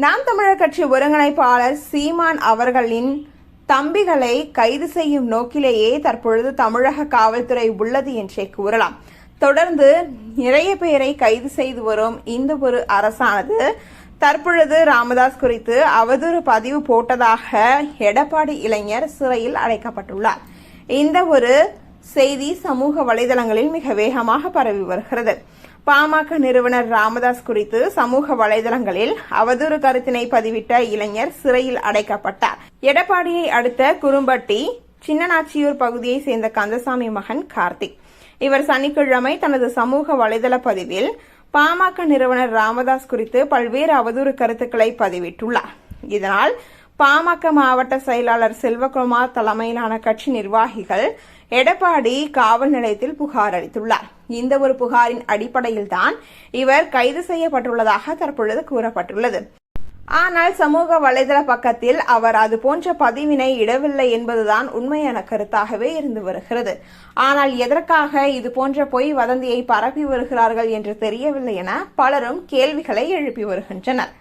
நாம் தமிழர் கட்சி ஒருங்கிணைப்பாளர் சீமான் அவர்களின் தம்பிகளை கைது செய்யும் நோக்கிலேயே தற்பொழுது தமிழக காவல்துறை உள்ளது என்றே கூறலாம். தொடர்ந்து நிறைய பேரை கைது செய்து வரும் இந்த ஒரு அரசானது தற்பொழுது ராமதாஸ் குறித்து அவதூறு பதிவு போட்டதாக எடப்பாடி இளைஞர் சிறையில் அடைக்கப்பட்டுள்ளார். இந்த ஒரு செய்தி சமூக வலைதளங்களில் மிக வேகமாக பரவி வருகிறது. பாமக நிறுவனர் ராமதாஸ் குறித்து சமூக வலைதளங்களில் அவதூறு கருத்தினை பதிவிட்ட இளைஞர் சிறையில் அடைக்கப்பட்டார். எடப்பாடியை அடுத்த குரும்பட்டி சின்னநாச்சியூர் பகுதியை சேர்ந்த கந்தசாமி மகன் கார்த்திக். இவர் சனிக்கிழமை தனது சமூக வலைதள பதிவில் பாமக நிறுவனர் ராமதாஸ் குறித்து பல்வேறு அவதூறு கருத்துக்களை பதிவிட்டுள்ளார். இதனால் பாமக மாவட்ட செயலாளர் செல்வகுமார் தலைமையிலான கட்சி நிர்வாகிகள் எடப்பாடி காவல் நிலையத்தில் புகார் அளித்துள்ளார். இந்த ஒரு புகாரின் அடிப்படையில் தான் இவர் கைது செய்யப்பட்டுள்ளதாக தற்பொழுது கூறப்பட்டுள்ளது. ஆனால் சமூக வலைதள பக்கத்தில் அவர் அது போன்ற பதிவினை இடவில்லை என்பதுதான் உண்மையான கருத்தாகவே இருந்து வருகிறது. ஆனால் எதற்காக இது போன்ற பொய் வதந்தியை பரப்பி வருகிறார்கள் என்று தெரியவில்லை என பலரும் கேள்விகளை எழுப்பி வருகின்றனர்.